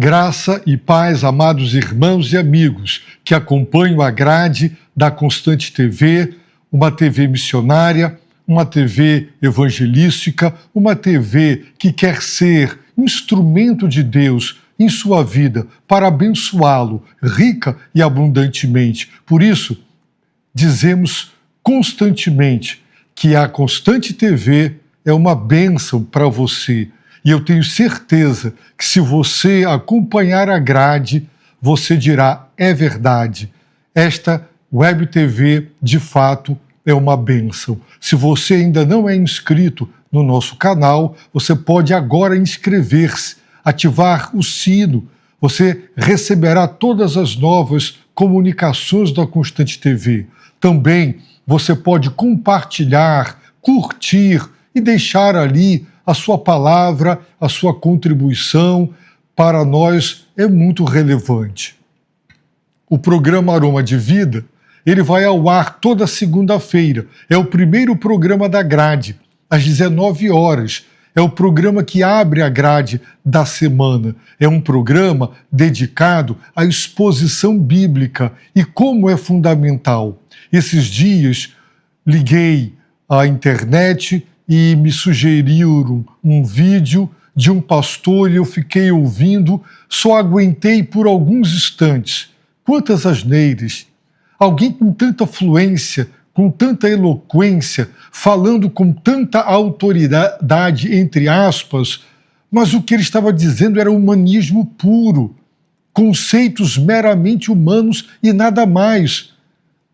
Graça e paz, amados irmãos e amigos que acompanham a grade da Constante TV, uma TV missionária, uma TV evangelística, uma TV que quer ser instrumento de Deus em sua vida para abençoá-lo rica e abundantemente. Por isso, dizemos constantemente que a Constante TV é uma bênção para você. E eu tenho certeza que se você acompanhar a grade, você dirá, é verdade, esta Web TV de fato é uma bênção. Se você ainda não é inscrito no nosso canal, você pode agora inscrever-se, ativar o sino, você receberá todas as novas comunicações da Constante TV. Também você pode compartilhar, curtir e deixar ali a sua palavra, a sua contribuição, para nós é muito relevante. O programa Aroma de Vida, ele vai ao ar toda segunda-feira. É o primeiro programa da grade, às 19 horas. É o programa que abre a grade da semana. É um programa dedicado à exposição bíblica e como é fundamental. Esses dias liguei à internet e me sugeriram um vídeo de um pastor e eu fiquei ouvindo, só aguentei por alguns instantes. Quantas asneiras! Alguém com tanta fluência, com tanta eloquência, falando com tanta autoridade, entre aspas, mas o que ele estava dizendo era humanismo puro, conceitos meramente humanos e nada mais.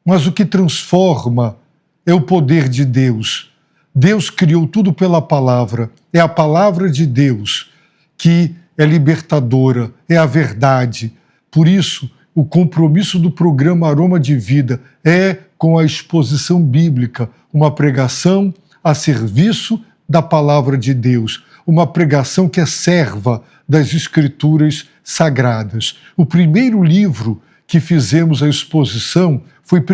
Mas o que transforma é o poder de Deus. Deus criou tudo pela palavra, é a palavra de Deus que é libertadora, é a verdade. Por isso, o compromisso do programa Aroma de Vida é com a exposição bíblica, uma pregação a serviço da palavra de Deus, uma pregação que é serva das Escrituras Sagradas. O primeiro livro que fizemos a exposição foi 1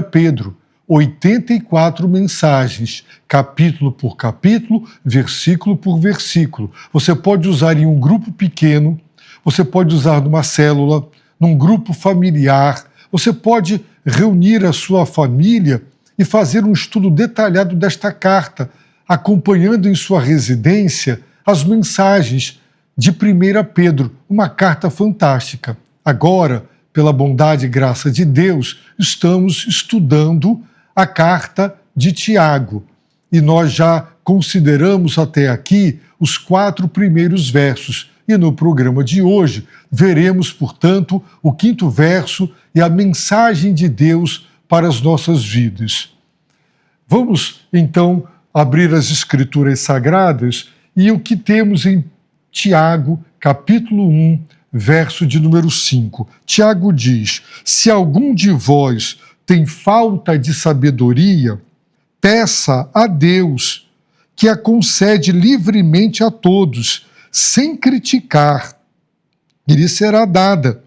Pedro, 84 mensagens, capítulo por capítulo, versículo por versículo. Você pode usar em um grupo pequeno, você pode usar numa célula, num grupo familiar, você pode reunir a sua família e fazer um estudo detalhado desta carta, acompanhando em sua residência as mensagens de 1 Pedro, uma carta fantástica. Agora, pela bondade e graça de Deus, estamos estudando a carta de Tiago. E nós já consideramos até aqui os 4 primeiros versos. E no programa de hoje veremos, portanto, o 5º verso e a mensagem de Deus para as nossas vidas. Vamos, então, abrir as Escrituras Sagradas e o que temos em Tiago, capítulo 1, verso de número 5. Tiago diz: se algum de vós tem falta de sabedoria, peça a Deus, que a concede livremente a todos, sem criticar, e lhe será dada.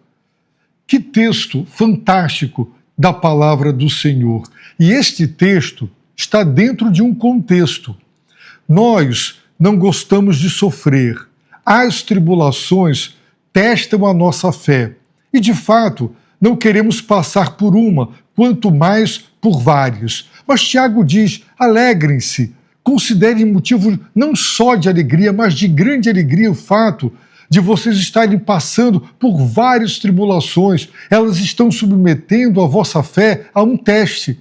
Que texto fantástico da palavra do Senhor. E este texto está dentro de um contexto. Nós não gostamos de sofrer. As tribulações testam a nossa fé. E, de fato, não queremos passar por uma, quanto mais por várias. Mas Tiago diz, alegrem-se, considerem motivo não só de alegria, mas de grande alegria o fato de vocês estarem passando por várias tribulações. Elas estão submetendo a vossa fé a um teste.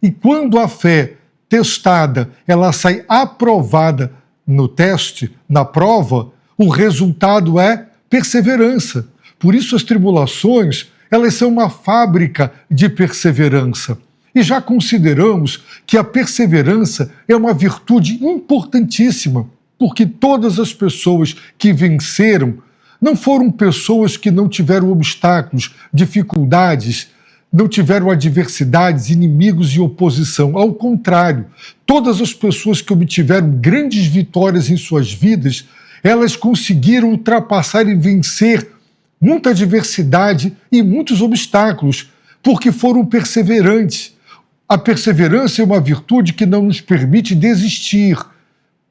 E quando a fé testada, ela sai aprovada no teste, na prova, o resultado é perseverança. Por isso as tribulações, elas são uma fábrica de perseverança. E já consideramos que a perseverança é uma virtude importantíssima, porque todas as pessoas que venceram não foram pessoas que não tiveram obstáculos, dificuldades, não tiveram adversidades, inimigos e oposição. Ao contrário, todas as pessoas que obtiveram grandes vitórias em suas vidas, elas conseguiram ultrapassar e vencer muita adversidade e muitos obstáculos, porque foram perseverantes. A perseverança é uma virtude que não nos permite desistir,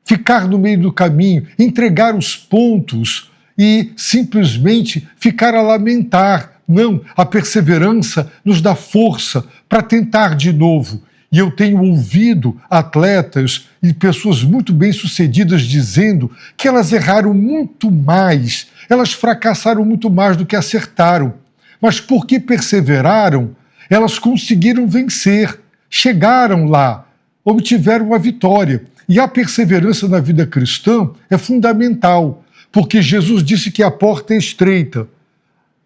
ficar no meio do caminho, entregar os pontos e simplesmente ficar a lamentar. Não, a perseverança nos dá força para tentar de novo. E eu tenho ouvido atletas e pessoas muito bem-sucedidas dizendo que elas erraram muito mais, elas fracassaram muito mais do que acertaram. Mas porque perseveraram, elas conseguiram vencer, chegaram lá, obtiveram a vitória. E a perseverança na vida cristã é fundamental, porque Jesus disse que a porta é estreita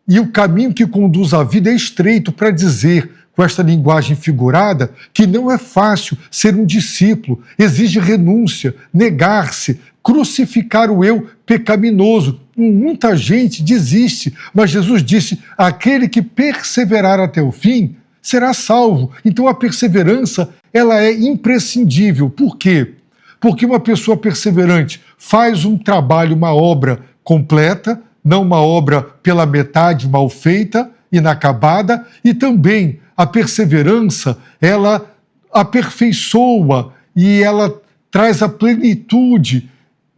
e o caminho que conduz à vida é estreito, para dizer, com esta linguagem figurada, que não é fácil ser um discípulo, exige renúncia, negar-se, crucificar o eu pecaminoso. Muita gente desiste, mas Jesus disse: aquele que perseverar até o fim será salvo. Então a perseverança, ela é imprescindível. Por quê? Porque uma pessoa perseverante faz um trabalho, uma obra completa, não uma obra pela metade mal feita, inacabada, e também a perseverança, ela aperfeiçoa e ela traz a plenitude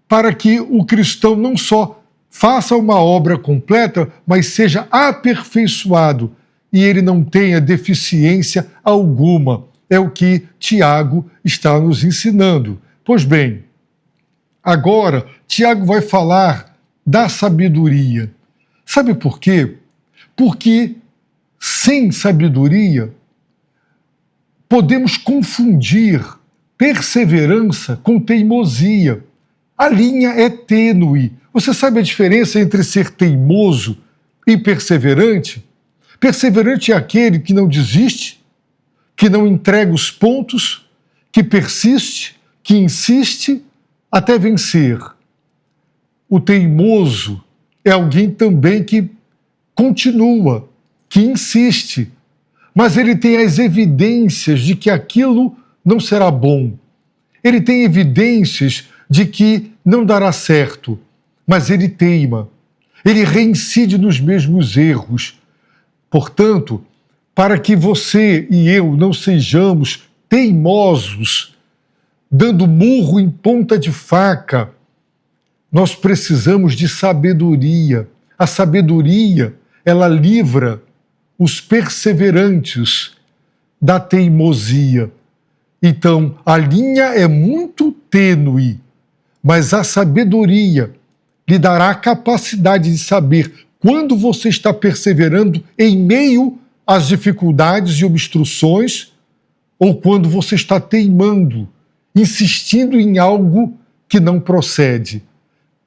para que o cristão não só faça uma obra completa, mas seja aperfeiçoado e ele não tenha deficiência alguma. É o que Tiago está nos ensinando. Pois bem, agora Tiago vai falar da sabedoria. Sabe por quê? Porque sem sabedoria podemos confundir perseverança com teimosia. A linha é tênue. Você sabe a diferença entre ser teimoso e perseverante? Perseverante é aquele que não desiste, que não entrega os pontos, que persiste, que insiste até vencer. O teimoso é alguém também que continua, que insiste, mas ele tem as evidências de que aquilo não será bom. Ele tem evidências de que não dará certo, mas ele teima. Ele reincide nos mesmos erros. Portanto, para que você e eu não sejamos teimosos, dando murro em ponta de faca, nós precisamos de sabedoria. A sabedoria, ela livra os perseverantes da teimosia. Então, a linha é muito tênue, mas a sabedoria lhe dará a capacidade de saber quando você está perseverando em meio às dificuldades e obstruções, ou quando você está teimando, insistindo em algo que não procede.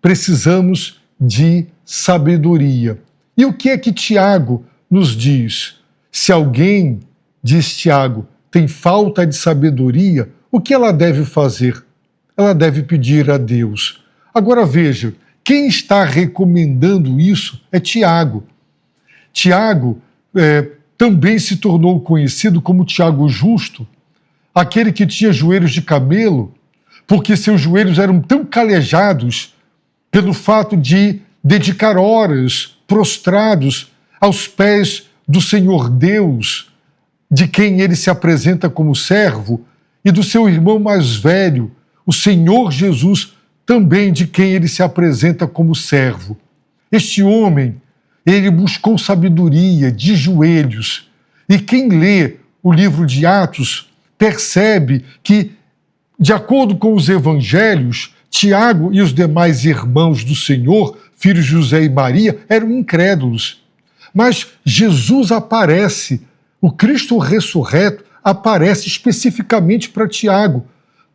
Precisamos de sabedoria. E o que é que Tiago nos diz? Se alguém, diz Tiago, tem falta de sabedoria, o que ela deve fazer? Ela deve pedir a Deus. Agora veja, quem está recomendando isso é Tiago. Tiago também se tornou conhecido como Tiago Justo, aquele que tinha joelhos de camelo, porque seus joelhos eram tão calejados pelo fato de dedicar horas prostrados aos pés do Senhor Deus, de quem ele se apresenta como servo, e do seu irmão mais velho, o Senhor Jesus, também de quem ele se apresenta como servo. Este homem, ele buscou sabedoria de joelhos, e quem lê o livro de Atos percebe que, de acordo com os evangelhos, Tiago e os demais irmãos do Senhor, filhos de José e Maria, eram incrédulos. Mas Jesus aparece, o Cristo ressurreto aparece especificamente para Tiago.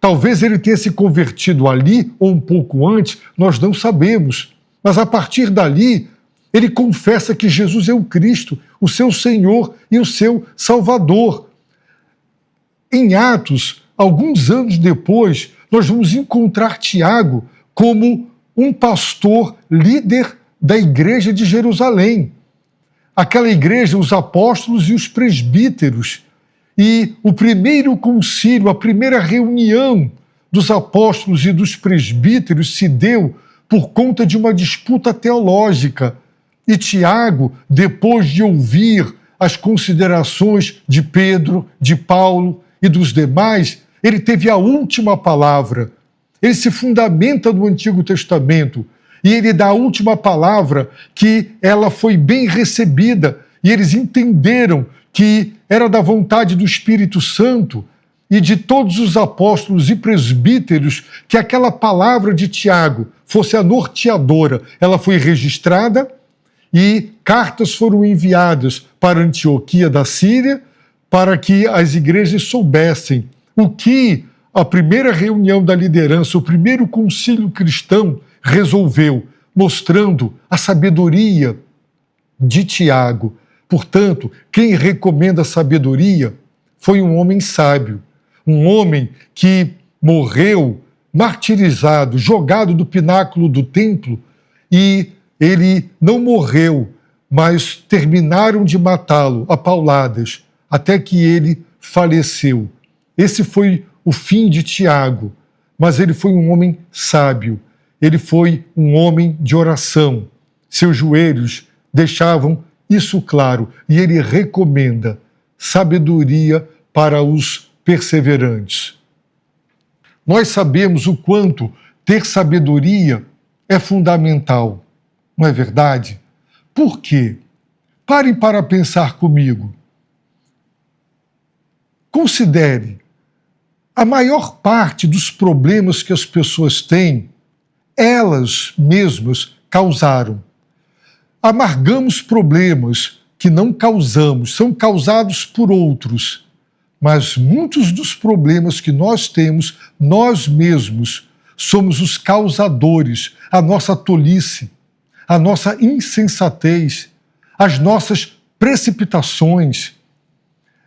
Talvez ele tenha se convertido ali ou um pouco antes, nós não sabemos. Mas a partir dali, ele confessa que Jesus é o Cristo, o seu Senhor e o seu Salvador. Em Atos, alguns anos depois, nós vamos encontrar Tiago como um pastor líder da igreja de Jerusalém. Aquela igreja, os apóstolos e os presbíteros. E o primeiro concílio, a primeira reunião dos apóstolos e dos presbíteros se deu por conta de uma disputa teológica. E Tiago, depois de ouvir as considerações de Pedro, de Paulo e dos demais, ele teve a última palavra. Ele se fundamenta no Antigo Testamento E ele dá a última palavra, que ela foi bem recebida, e eles entenderam que era da vontade do Espírito Santo e de todos os apóstolos e presbíteros que aquela palavra de Tiago fosse a norteadora. Ela foi registrada e cartas foram enviadas para Antioquia da Síria para que as igrejas soubessem o que a primeira reunião da liderança, o primeiro concílio cristão resolveu, mostrando a sabedoria de Tiago. Portanto, quem recomenda a sabedoria foi um homem sábio, um homem que morreu martirizado, jogado do pináculo do templo, e ele não morreu, mas terminaram de matá-lo a pauladas, até que ele faleceu. Esse foi o fim de Tiago, mas ele foi um homem sábio, ele foi um homem de oração. Seus joelhos deixavam isso claro, e ele recomenda sabedoria para os perseverantes. Nós sabemos o quanto ter sabedoria é fundamental, não é verdade? Por quê? Parem para pensar comigo. Considere, a maior parte dos problemas que as pessoas têm, elas mesmas causaram. Amargamos problemas que não causamos, são causados por outros. Mas muitos dos problemas que nós temos, nós mesmos somos os causadores, a nossa tolice, a nossa insensatez, as nossas precipitações,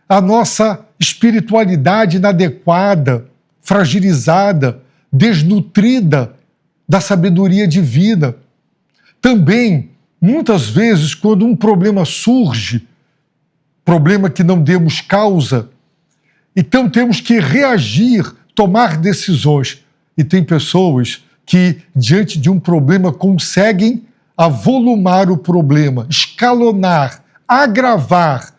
a nossa espiritualidade inadequada, fragilizada, desnutrida da sabedoria divina. Também, muitas vezes, quando um problema surge, problema que não demos causa, então temos que reagir, tomar decisões. E tem pessoas que, diante de um problema, conseguem avolumar o problema, escalonar, agravar,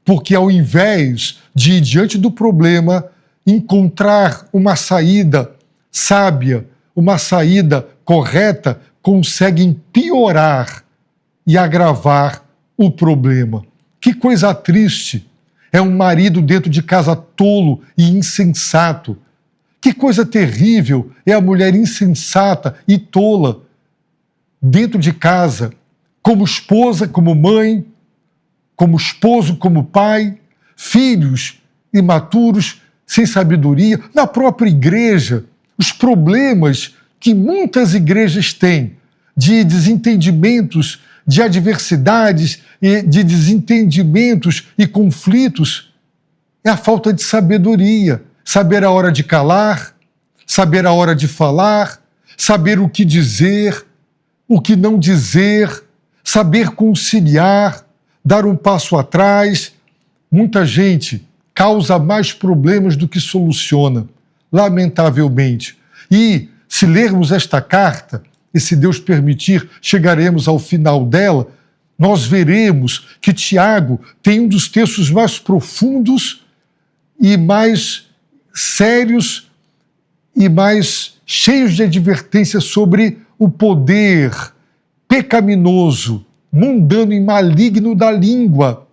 porque ao invés de, diante do problema, encontrar uma saída sábia, uma saída correta, conseguem piorar e agravar o problema. Que coisa triste! É um marido dentro de casa tolo e insensato. Que coisa terrível é a mulher insensata e tola dentro de casa, como esposa, como mãe, como esposo, como pai, filhos imaturos, sem sabedoria, na própria igreja, os problemas que muitas igrejas têm de desentendimentos, de adversidades, de desentendimentos e conflitos, é a falta de sabedoria. Saber a hora de calar, saber a hora de falar, saber o que dizer, o que não dizer, saber conciliar, dar um passo atrás. Muita gente causa mais problemas do que soluciona, lamentavelmente. E, se lermos esta carta, e se Deus permitir, chegaremos ao final dela, nós veremos que Tiago tem um dos textos mais profundos e mais sérios e mais cheios de advertências sobre o poder pecaminoso, mundano e maligno da língua,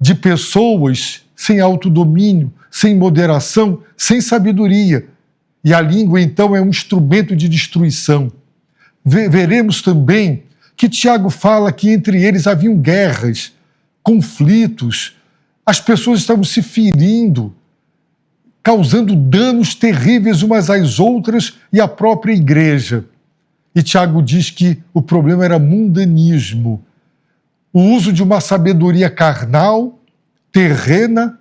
de pessoas sem autodomínio, sem moderação, sem sabedoria. E a língua, então, é um instrumento de destruição. Veremos também que Tiago fala que entre eles haviam guerras, conflitos, as pessoas estavam se ferindo, causando danos terríveis umas às outras e à própria igreja. E Tiago diz que o problema era mundanismo, o uso de uma sabedoria carnal, terrena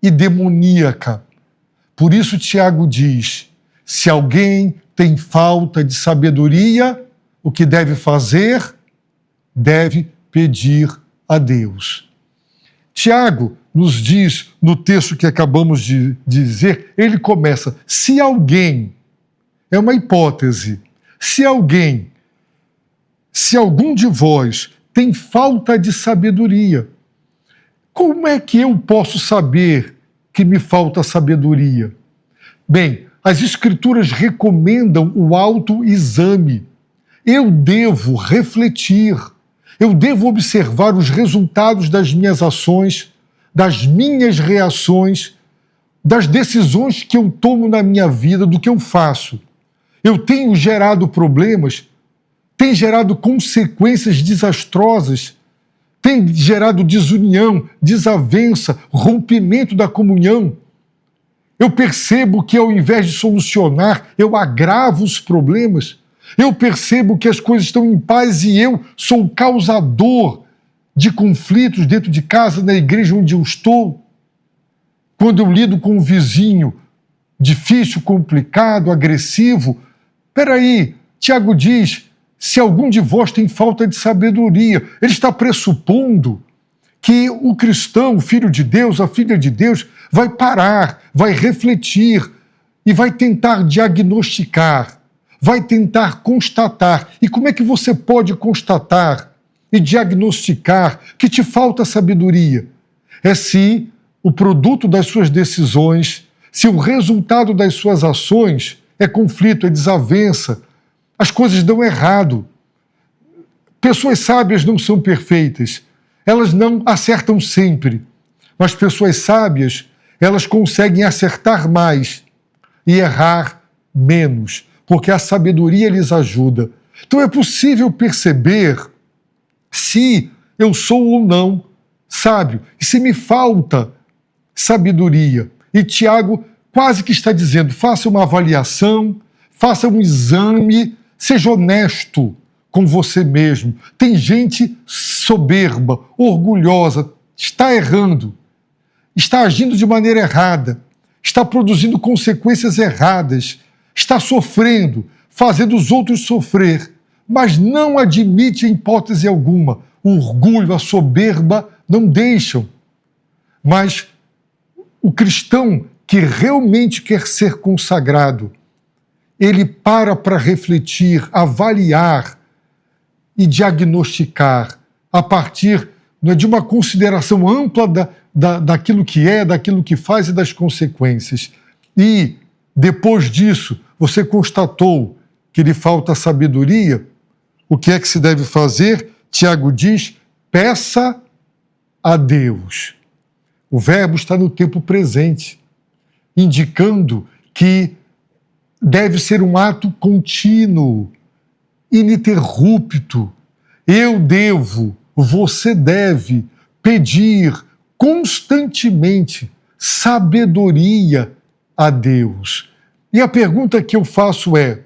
e demoníaca. Por isso Tiago diz, se alguém tem falta de sabedoria, o que deve fazer? Deve pedir a Deus. Tiago nos diz, no texto que acabamos de dizer, ele começa, se alguém, é uma hipótese, se alguém, se algum de vós tem falta de sabedoria, como é que eu posso saber que me falta sabedoria? Bem, as Escrituras recomendam o autoexame. eu devo refletir, eu devo observar os resultados das minhas ações, das minhas reações, das decisões que eu tomo na minha vida, do que eu faço. Eu tenho gerado problemas, tem gerado consequências desastrosas, tem gerado desunião, desavença, rompimento da comunhão. Eu percebo que ao invés de solucionar, eu agravo os problemas. Eu percebo que as coisas estão em paz e eu sou o causador de conflitos dentro de casa, na igreja onde eu estou. Quando eu lido com um vizinho difícil, complicado, agressivo, peraí, Tiago diz, se algum de vós tem falta de sabedoria, ele está pressupondo que o cristão, o filho de Deus, a filha de Deus, vai parar, vai refletir e vai tentar diagnosticar, vai tentar constatar. E como é que você pode constatar e diagnosticar que te falta sabedoria? É se o produto das suas decisões, se o resultado das suas ações é conflito, é desavença, as coisas dão errado. Pessoas sábias não são perfeitas, elas não acertam sempre, mas pessoas sábias, elas conseguem acertar mais e errar menos, porque a sabedoria lhes ajuda. Então é possível perceber se eu sou ou não sábio, e se me falta sabedoria. E Tiago quase que está dizendo, faça uma avaliação, faça um exame, seja honesto com você mesmo. Tem gente soberba, orgulhosa, está errando, está agindo de maneira errada, está produzindo consequências erradas, está sofrendo, fazendo os outros sofrer, mas não admite em hipótese alguma. O orgulho, a soberba não deixam. Mas o cristão que realmente quer ser consagrado, ele para refletir, avaliar e diagnosticar a partir de uma consideração ampla daquilo que é, daquilo que faz e das consequências. E, depois disso, você constatou que lhe falta sabedoria, o que é que se deve fazer? Tiago diz, peça a Deus. O verbo está no tempo presente, indicando que deve ser um ato contínuo, ininterrupto. Eu devo, você deve pedir constantemente sabedoria a Deus. E a pergunta que eu faço é,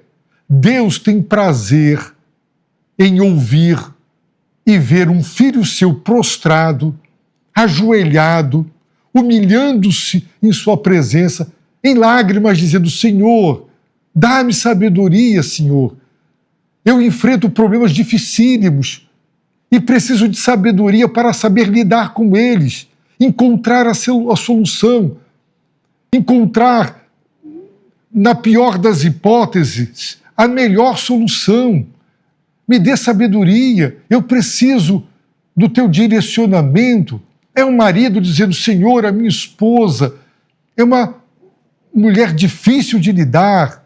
Deus tem prazer em ouvir e ver um filho seu prostrado, ajoelhado, humilhando-se em sua presença, em lágrimas, dizendo, Senhor, dá-me sabedoria, Senhor. Eu enfrento problemas dificílimos e preciso de sabedoria para saber lidar com eles, encontrar a solução, encontrar, na pior das hipóteses, a melhor solução. Me dê sabedoria, eu preciso do teu direcionamento. É um marido dizendo, Senhor, a minha esposa é uma mulher difícil de lidar,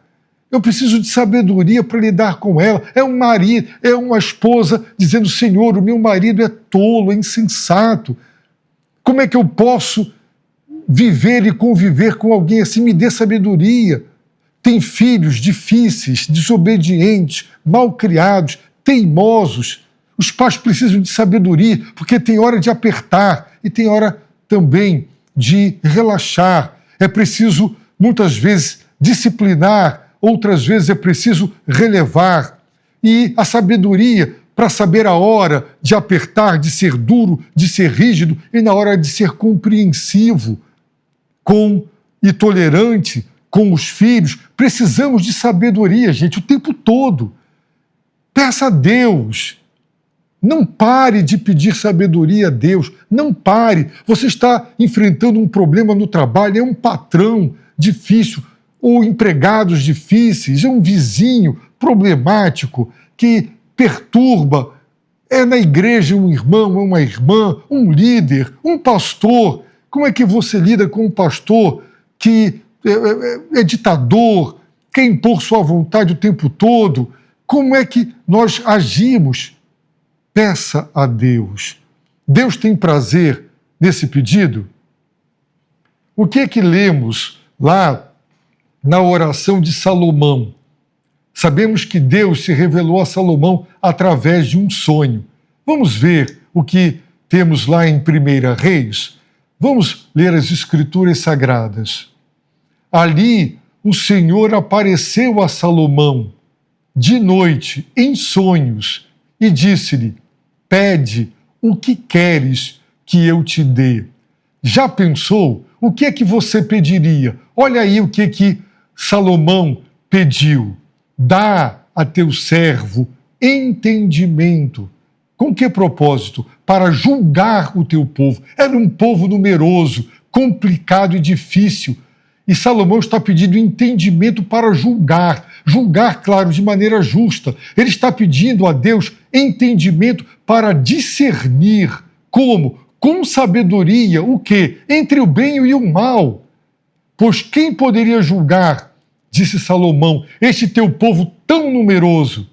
eu preciso de sabedoria para lidar com ela. É um marido, é uma esposa dizendo, Senhor, o meu marido é tolo, é insensato. Como é que eu posso viver e conviver com alguém assim? Me dê sabedoria. Tem filhos difíceis, desobedientes, mal-criados, teimosos. Os pais precisam de sabedoria, porque tem hora de apertar e tem hora também de relaxar. É preciso, muitas vezes, disciplinar, outras vezes é preciso relevar. E a sabedoria para saber a hora de apertar, de ser duro, de ser rígido, e na hora de ser compreensivo e tolerante com os filhos. Precisamos de sabedoria, gente, o tempo todo. Peça a Deus. Não pare de pedir sabedoria a Deus. Não pare. Você está enfrentando um problema no trabalho, é um patrão difícil, ou empregados difíceis, é um vizinho problemático que perturba. É na igreja um irmão, uma irmã, um líder, um pastor. Como é que você lida com um pastor que é ditador, quer impor sua vontade o tempo todo, Como é que nós agimos? Peça a Deus. Deus tem prazer nesse pedido? O que é que lemos lá na oração de Salomão? Sabemos que Deus se revelou a Salomão através de um sonho. Vamos ver o que temos lá em 1 Reis? Vamos ler as Escrituras Sagradas. Ali o Senhor apareceu a Salomão de noite, em sonhos, e disse-lhe: pede o que queres que eu te dê. Já pensou o que é que você pediria? Olha aí o que Salomão pediu. Dá a teu servo entendimento. Com que propósito? Para julgar o teu povo. Era um povo numeroso, complicado e difícil. E Salomão está pedindo entendimento para julgar. Julgar, claro, de maneira justa. Ele está pedindo a Deus entendimento para discernir. Como? Com sabedoria, o quê? Entre o bem e o mal. Pois quem poderia julgar, disse Salomão, este teu povo tão numeroso?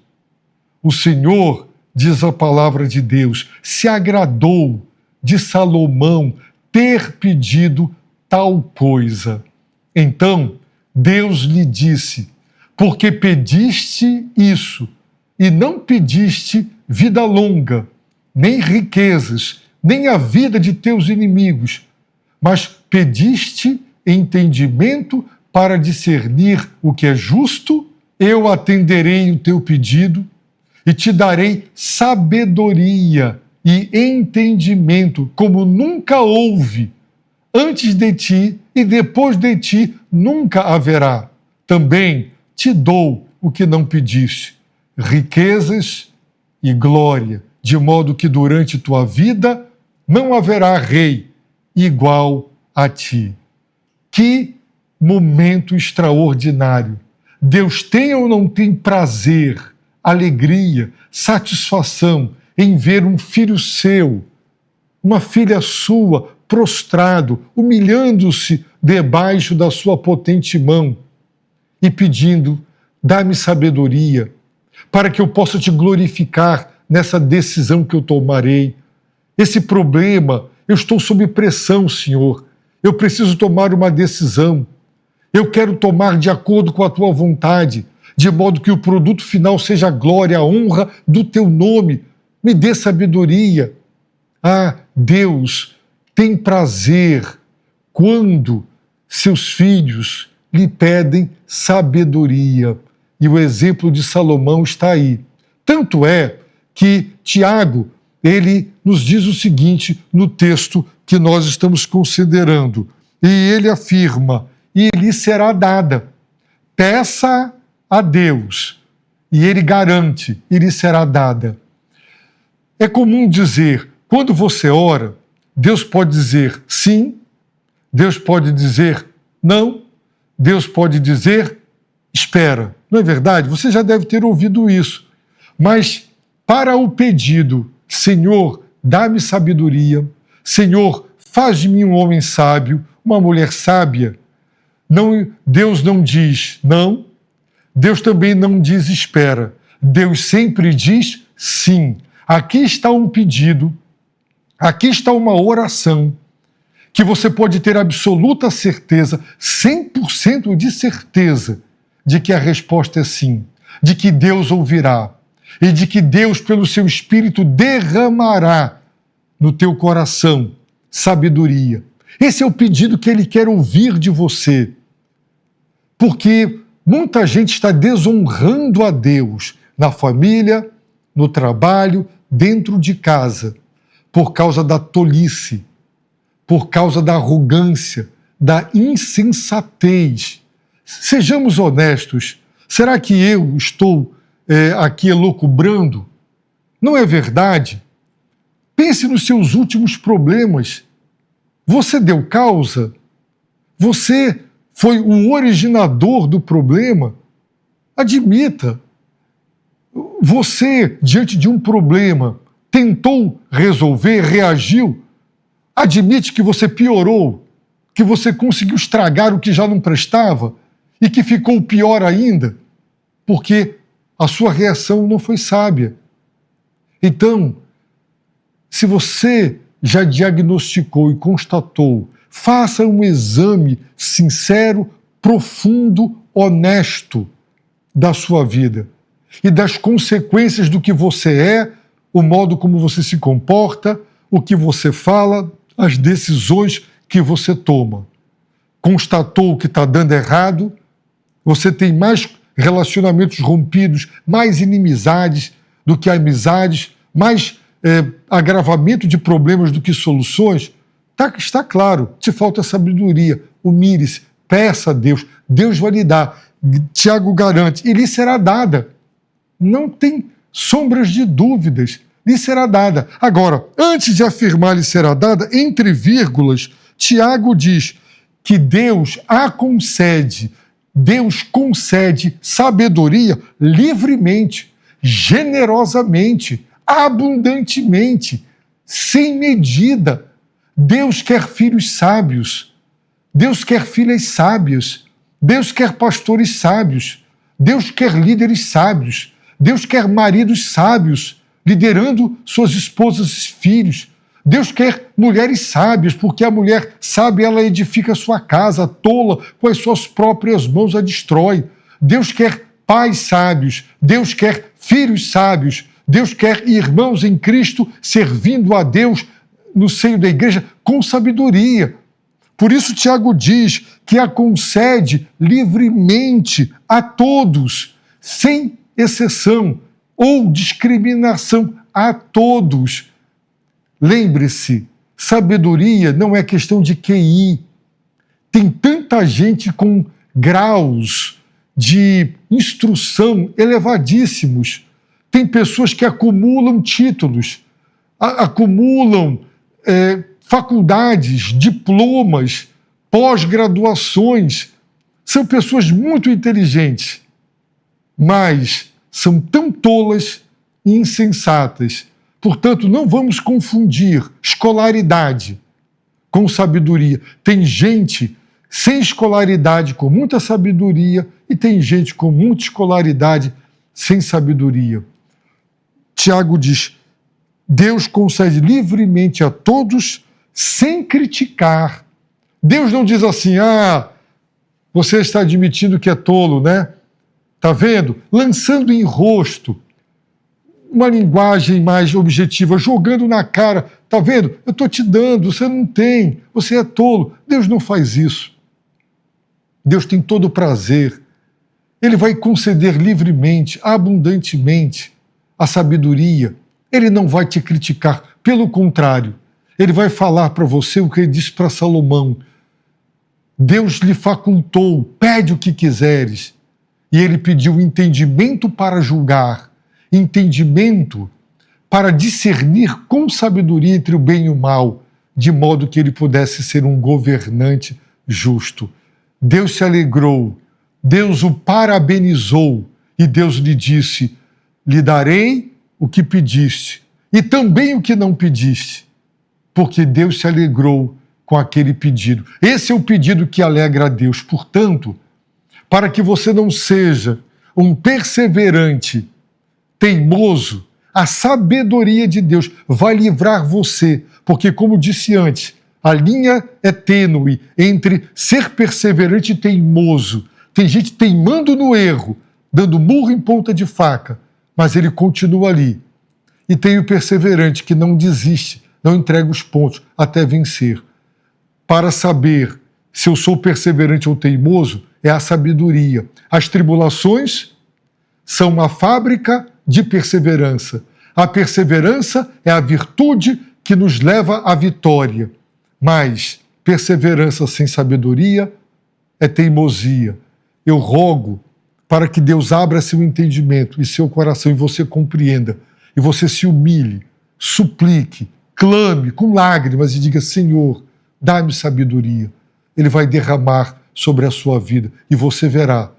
O Senhor, diz a palavra de Deus, se agradou de Salomão ter pedido tal coisa. Então, Deus lhe disse: porque pediste isso, e não pediste vida longa, nem riquezas, nem a vida de teus inimigos, mas pediste entendimento para discernir o que é justo, eu atenderei o teu pedido e te darei sabedoria e entendimento como nunca houve. Antes de ti e depois de ti nunca haverá. Também te dou o que não pediste, riquezas e glória, de modo que durante tua vida não haverá rei igual a ti. Que momento extraordinário! Deus tem ou não tem prazer, alegria, satisfação em ver um filho seu, uma filha sua, prostrado, humilhando-se debaixo da sua potente mão e pedindo: dá-me sabedoria para que eu possa te glorificar nessa decisão que eu tomarei. Esse problema, eu estou sob pressão, Senhor. Eu preciso tomar uma decisão. Eu quero tomar de acordo com a tua vontade, de modo que o produto final seja a glória, a honra do teu nome. Me dê sabedoria. Ah, Deus tem prazer quando seus filhos lhe pedem sabedoria. E o exemplo de Salomão está aí. Tanto é que Tiago, ele nos diz o seguinte no texto que nós estamos considerando. E ele afirma: e lhe será dada. Peça a Deus, e ele garante, e lhe será dada. É comum dizer, quando você ora, Deus pode dizer sim, Deus pode dizer não, Deus pode dizer espera. Não é verdade? Você já deve ter ouvido isso. Mas para o pedido, Senhor, dá-me sabedoria, Senhor, faz de mim um homem sábio, uma mulher sábia, não, Deus não diz não, Deus também não diz espera. Deus sempre diz sim. Aqui está um pedido, aqui está uma oração, que você pode ter absoluta certeza, 100% de certeza, de que a resposta é sim, de que Deus ouvirá, e de que Deus, pelo seu Espírito, derramará no teu coração sabedoria. Esse é o pedido que Ele quer ouvir de você, porque muita gente está desonrando a Deus na família, no trabalho, dentro de casa, por causa da tolice, por causa da arrogância, da insensatez. Sejamos honestos, será que eu estou aqui elucubrando? Não é verdade? Pense nos seus últimos problemas. Você deu causa? Você foi o originador do problema? Admita. Você, diante de um problema, tentou resolver, reagiu? Admite que você piorou, que você conseguiu estragar o que já não prestava e que ficou pior ainda, porque A sua reação não foi sábia. Então, se você já diagnosticou e constatou, faça um exame sincero, profundo, honesto da sua vida e das consequências do que você é, o modo como você se comporta, o que você fala, as decisões que você toma. Constatou que está dando errado, você tem mais relacionamentos rompidos, mais inimizades do que amizades, mais agravamento de problemas do que soluções, está claro, te falta sabedoria, humilhe-se, peça a Deus, Deus vai lhe dar. Tiago garante, e lhe será dada. Não tem sombras de dúvidas, lhe será dada. Agora, antes de afirmar lhe será dada, entre vírgulas, Tiago diz que Deus concede sabedoria livremente, generosamente, abundantemente, sem medida. Deus quer filhos sábios, Deus quer filhas sábias, Deus quer pastores sábios, Deus quer líderes sábios, Deus quer maridos sábios, liderando suas esposas e filhos. Deus quer mulheres sábias, porque a mulher sábia, ela edifica a sua casa, a tola, com as suas próprias mãos a destrói. Deus quer pais sábios, Deus quer filhos sábios, Deus quer irmãos em Cristo servindo a Deus no seio da igreja com sabedoria. Por isso Tiago diz que a concede livremente a todos, sem exceção ou discriminação, a todos. Lembre-se, sabedoria não é questão de QI. Tem tanta gente com graus de instrução elevadíssimos. Tem pessoas que acumulam títulos, acumulam faculdades, diplomas, pós-graduações. São pessoas muito inteligentes, mas são tão tolas e insensatas. Portanto, não vamos confundir escolaridade com sabedoria. Tem gente sem escolaridade com muita sabedoria e tem gente com muita escolaridade sem sabedoria. Tiago diz, Deus concede livremente a todos sem criticar. Deus não diz assim, você está admitindo que é tolo, né? Está vendo? Lançando em rosto uma linguagem mais objetiva, jogando na cara. Está vendo? Eu estou te dando, você não tem, você é tolo. Deus não faz isso. Deus tem todo o prazer. Ele vai conceder livremente, abundantemente, a sabedoria. Ele não vai te criticar. Pelo contrário, ele vai falar para você o que ele disse para Salomão. Deus lhe facultou, pede o que quiseres. E ele pediu entendimento para julgar, entendimento para discernir com sabedoria entre o bem e o mal, de modo que ele pudesse ser um governante justo. Deus se alegrou, Deus o parabenizou e Deus lhe disse, lhe darei o que pediste e também o que não pediste, porque Deus se alegrou com aquele pedido. Esse é o pedido que alegra a Deus. Portanto, para que você não seja um perseverante, teimoso, a sabedoria de Deus vai livrar você, porque, como disse antes, a linha é tênue entre ser perseverante e teimoso. Tem gente teimando no erro, dando murro em ponta de faca, mas ele continua ali. E tem o perseverante que não desiste, não entrega os pontos até vencer. Para saber se eu sou perseverante ou teimoso, é a sabedoria. As tribulações são uma fábrica de perseverança. A perseverança é a virtude que nos leva à vitória. Mas perseverança sem sabedoria é teimosia. Eu rogo para que Deus abra seu entendimento e seu coração e você compreenda. E você se humilhe, suplique, clame com lágrimas e diga, Senhor, dá-me sabedoria. Ele vai derramar sobre a sua vida e você verá,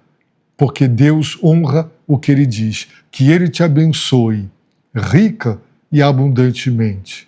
porque Deus honra o que Ele diz, que Ele te abençoe rica e abundantemente.